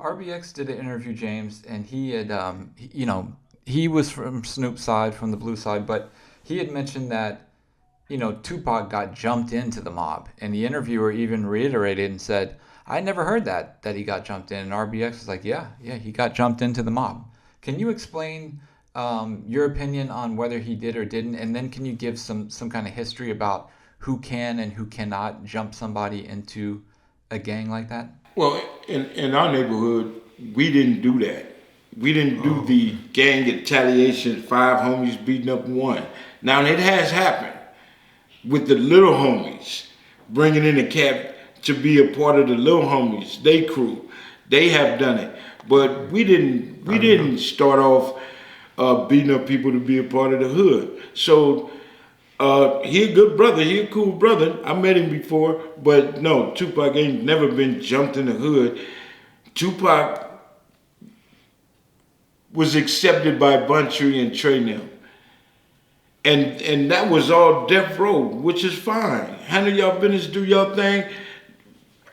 RBX did an interview, James, and he had, he was from Snoop's side, from the blue side, but he had mentioned that, Tupac got jumped into the mob. And the interviewer even reiterated and said, I never heard that he got jumped in. And RBX was like, yeah, he got jumped into the mob. Can you explain your opinion on whether he did or didn't? And then can you give some kind of history about who can and who cannot jump somebody into a gang like that? Well, in our neighborhood, we didn't do that. We didn't do the gang retaliation, five homies beating up one. Now, it has happened with the little homies, bringing in a cat to be a part of the little homies, they crew. They have done it. But we didn't start off beating up people to be a part of the hood. So he a good brother. He a cool brother. I met him before, but no, Tupac ain't never been jumped in the hood. Tupac was accepted by Buntree and Trey now. And that was all death row, which is fine. Handle y'all business, do y'all thing.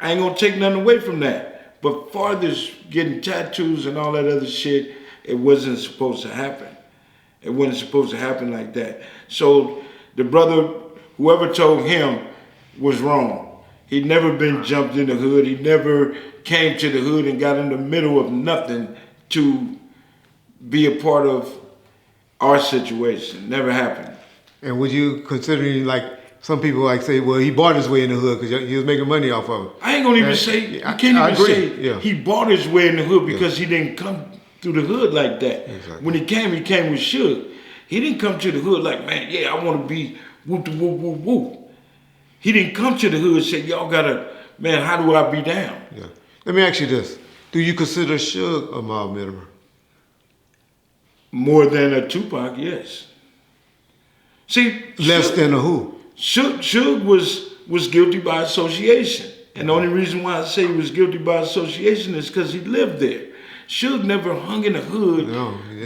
I ain't gonna take nothing away from that. But farthest getting tattoos and all that other shit, it wasn't supposed to happen. It wasn't supposed to happen like that. So the brother, whoever told him, was wrong. He'd never been jumped in the hood. He never came to the hood and got in the middle of nothing to be a part of our situation. Never happened. And would you consider, like, some people like say, well, he bought his way in the hood because he was making money off of it. I ain't gonna even say, you can't even say he bought his way in the hood because he didn't come through the hood like that. Exactly. When he came with Suge. He didn't come to the hood like, man, yeah, I want to be whoop de whoop whoop whoop. He didn't come to the hood and say, y'all gotta, man, how do I be down? Yeah. Let me ask you this. Do you consider Suge a mob member? More than a Tupac, yes. See, Less than a who? Suge was guilty by association. And the only reason why I say he was guilty by association is because he lived there. Suge never hung in the hood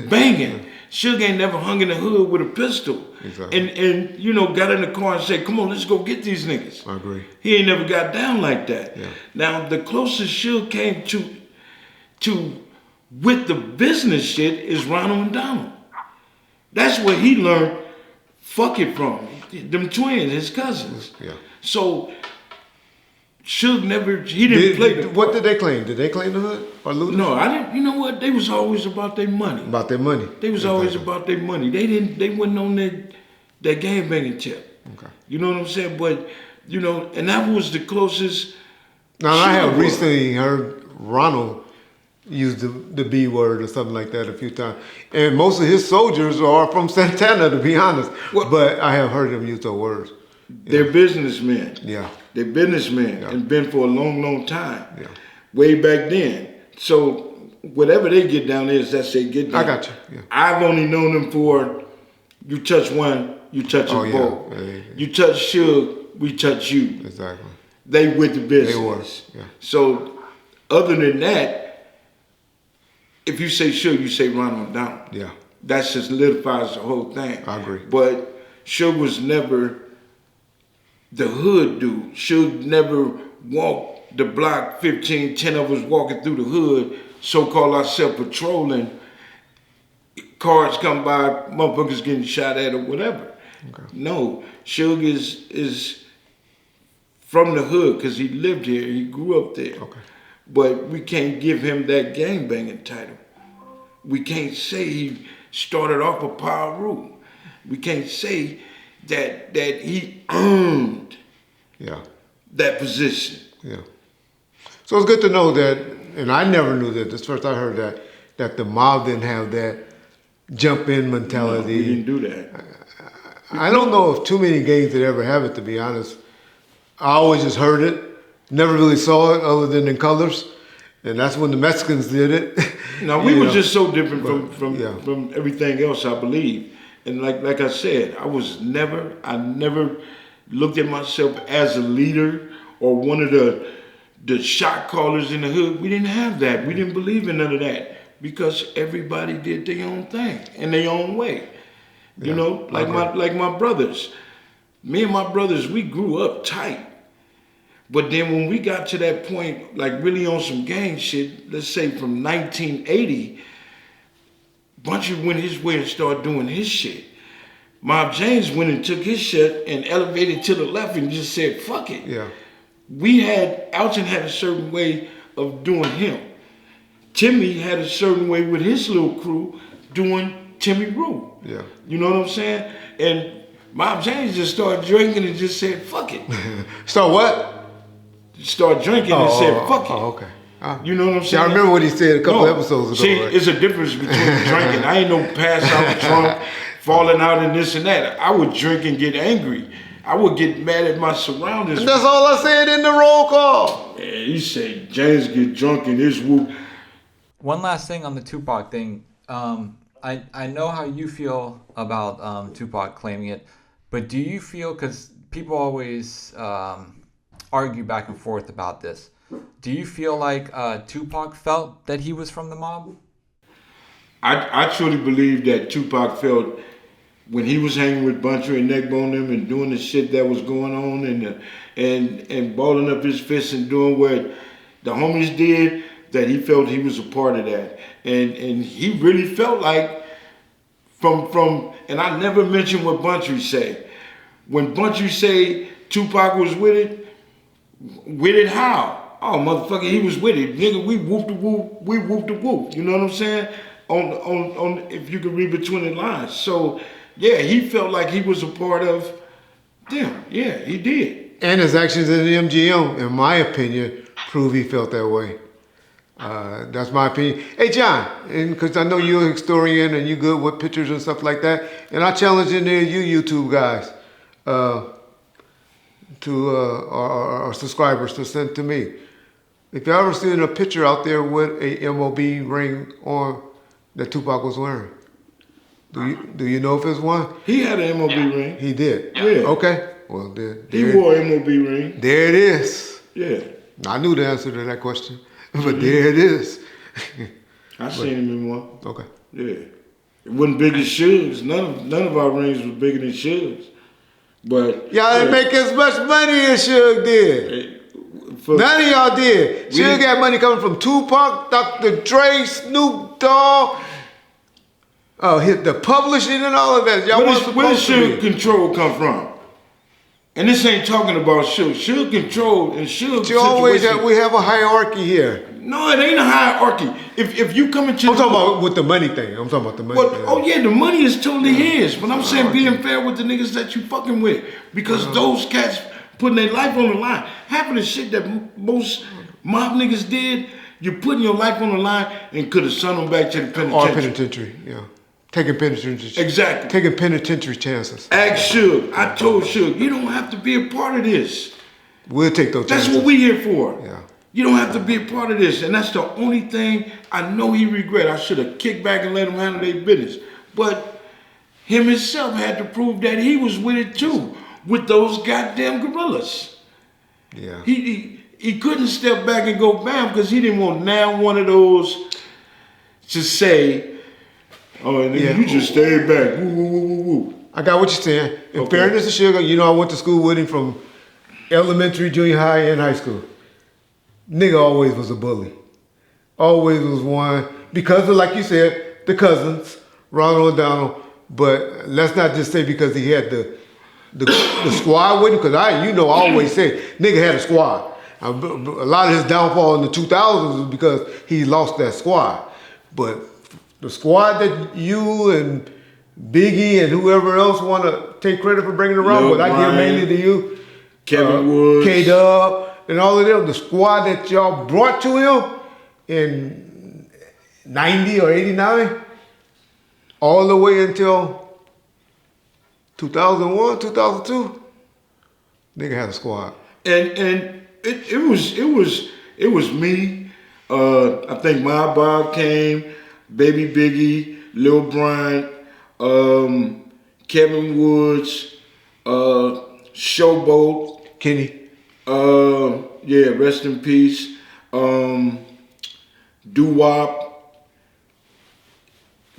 banging. Yeah. Suge ain't never hung in the hood with a pistol. Exactly. And got in the car and said, come on, let's go get these niggas. I agree. He ain't never got down like that. Yeah. Now, the closest Suge came to with the business shit is Ronald and Donald. That's where he learned fuck it from. Them twins, his cousins. Yeah. So Suge never, he didn't play. What did they claim? Did they claim the hood or loot? No, I didn't. You know what? They was always about their money. About their money. They was always about their money. They wasn't on that game banging tip. Okay. You know what I'm saying? But, and that was the closest. Now, I have recently heard Ronald use the B word or something like that a few times. And most of his soldiers are from Santana, to be honest. Well, but I have heard him use those words. They're businessmen. Yeah. They're businessmen and been for a long, long time. Yeah. Way back then. So whatever they get down there is that's they get down. I got you. Yeah. I've only known them for you touch one, you touch us both. Yeah. You touch Suge, we touch you. Exactly. They with the business. They were. Yeah. So other than that, if you say Suge, you say Ronald Donald. Yeah. That just solidifies the whole thing. I agree. But Suge was never the hood dude. Suge never walked the block 10 of us walking through the hood, so-called ourselves patrolling. Cars come by, motherfuckers getting shot at or whatever. Okay. No, Suge is from the hood because he lived here, he grew up there. Okay. But we can't give him that gang banging title. We can't say he started off a power rule. We can't say that he earned that position. Yeah. So it's good to know that, and I never knew that. This first I heard that the mob didn't have that jump in mentality. No, we didn't do that. I don't know if too many gangs did ever have it, to be honest. I always just heard it. Never really saw it other than in colors. And that's when the Mexicans did it. No, we were just so different from everything else, I believe. And like I said, I never looked at myself as a leader or one of the shot callers in the hood. We didn't have that. We didn't believe in none of that because everybody did their own thing in their own way. You know, like my brothers. Me and my brothers, we grew up tight. But then when we got to that point, like really on some gang shit, let's say from 1980, Bunchy went his way and started doing his shit. Mob James went and took his shit and elevated to the left and just said, fuck it. Yeah. Alton had a certain way of doing him. Timmy had a certain way with his little crew doing Timmy Rue. Yeah. You know what I'm saying? And Mob James just started drinking and just said, fuck it. So what? Started drinking and said, fuck it. Oh, okay. You know what I'm See, saying? I remember what he said a couple episodes ago. See, right? it's a difference between drinking. I ain't no pass out drunk, falling out and this and that. I would drink and get angry. I would get mad at my surroundings. And that's all I said in the roll call. Yeah, you say James get drunk and this whoop. One last thing on the Tupac thing. I know how you feel about Tupac claiming it, but do you feel, because people always argue back and forth about this, do you feel like Tupac felt that he was from the mob? I truly believe that Tupac felt when he was hanging with Buncher and Neckbone them and doing the shit that was going on and balling up his fists and doing what the homies did, that he felt he was a part of that. And he really felt like from and I never mentioned what Buncher said. When Buncher say Tupac was with it how? Oh, motherfucker, he was with it. Nigga, we whooped the whoop. You know what I'm saying? On if you could read between the lines. So, yeah, he felt like he was a part of them. Yeah, he did. And his actions in the MGM, in my opinion, prove he felt that way. That's my opinion. Hey, John, because I know you're a historian and you're good with pictures and stuff like that, and I challenge any of you YouTube guys to our subscribers to send to me. If you ever seen a picture out there with a MOB ring on that Tupac was wearing, do you know if it's one? He had an MOB ring. He did. Yeah. Okay. Well, there He wore an MOB ring. There it is. Yeah. I knew the answer to that question, but there it is. I seen him in one. Okay. Yeah. It wasn't big as Suge's. None of our rings was bigger than Suge's. But Y'all didn't make as much money as Suge did. None of y'all did. Suge got money coming from Tupac, Dr. Dre, Snoop Dogg, hit the publishing and all of that. Y'all where does Suge Control come from? And this ain't talking about Suge. Suge Control and Suge situation. We have a hierarchy here. No, it ain't a hierarchy. If you come into I'm talking about with the money thing. I'm talking about the money thing. Oh yeah, the money is totally his. But I'm saying being fair with the niggas that you fucking with. Because those cats putting their life on the line. Half of the shit that most mob niggas did, you're putting your life on the line and could have sent them back to the penitentiary. Or penitentiary, yeah. Taking penitentiary. Exactly. Taking penitentiary chances. Ask Suge. I told Suge, you don't have to be a part of this. We'll take those chances. That's what we here for. Yeah. You don't have to be a part of this. And that's the only thing I know he regret. I should have kicked back and let him handle their business. But him himself had to prove that he was with it too. With those goddamn gorillas. Yeah. He couldn't step back and go bam because he didn't want now one of those to say, oh, nigga, you just stayed back. Woo, woo, woo, woo, woo. I got what you're saying. In fairness to Sugar, you know I went to school with him from elementary, junior high, and high school. Nigga always was a bully. Always was one. Because of, like you said, the cousins, Ronald and Donald. But let's not just say because he had the squad with him, because I always say, nigga had a squad. A lot of his downfall in the 2000s was because he lost that squad. But the squad that you and Biggie and whoever else want to take credit for bringing around, but I give mainly to you, Kevin Woods, K-Dub, and all of them, the squad that y'all brought to him in 90 or 89, all the way until 2001, 2002, nigga had a squad. And it was me. I think my Bob came, Baby Biggie, Lil Bryant, Kevin Woods, Showboat, Kenny. Yeah, rest in peace. Doo-Wop.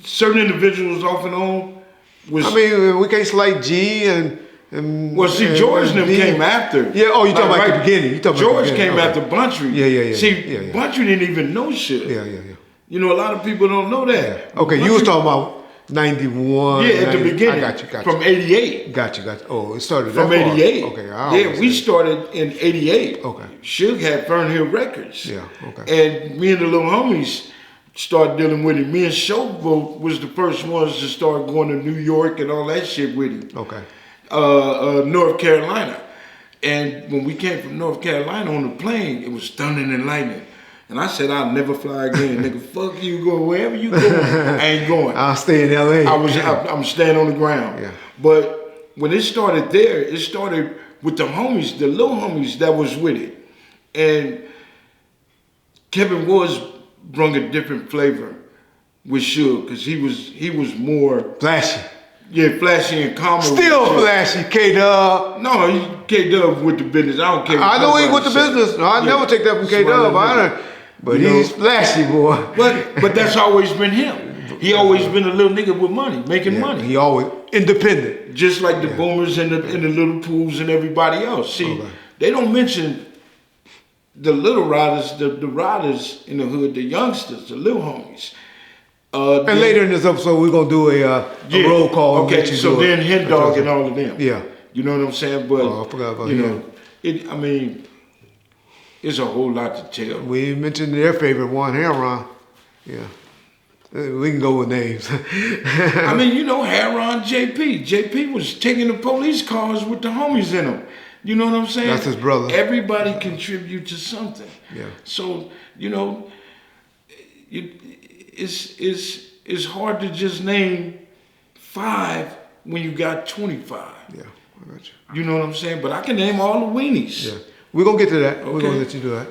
Certain individuals off and on was. I mean, we can't slight G and Well, see, George and them came after. Yeah, oh, you talking about the beginning. You talking George about the came beginning. after Buntry. Yeah. See, Buntry didn't even know shit. Yeah. You know, a lot of people don't know that. Okay, Buntry, you was talking about 91. Yeah, at the 90, beginning. I got you. From 88. Got you. Oh, it started From that far. 88. Okay, yeah, we started in 88. Okay. Suge had Fernhill Records. Yeah, okay. And me and the little homies started dealing with him. Me and Showboat was the first ones to start going to New York and all that shit with him. Okay. North Carolina. And when we came from North Carolina on the plane, it was thunder and lightning. And I said, I'll never fly again. Nigga, fuck you, go wherever you go. I ain't going. I'll stay in LA. I'm staying on the ground. Yeah. But when it started there, it started with the homies, the little homies that was with it. And Kevin Woods brought a different flavor with Suge, because he was more Flashy. Yeah, flashy and calm. Still flashy, K-Dub. No, K-Dub with the business. I don't care. I know he with the business. No, I never take that from K-Dub. But he's flashy, boy. But that's always been him. He always been a little nigga with money, making money. He always independent. Just like the Boomers and the Little Pools and everybody else. See, they don't mention the little riders, the riders in the hood, the youngsters, the little homies. And later in this episode, we're gonna do a roll call. Okay, so then Hen Dog and all of them. Yeah, you know what I'm saying. But I forgot about him. I mean, it's a whole lot to tell. We mentioned their favorite one, Heron. Yeah, we can go with names. I mean, Heron, JP. JP was taking the police cars with the homies in them. You know what I'm saying? That's his brother. Everybody contribute to something. Yeah. So it's hard to just name 5 when you got 25. Yeah, I got you. You know what I'm saying? But I can name all the weenies. Yeah. We're going to get to that. Okay. We're going to let you do that.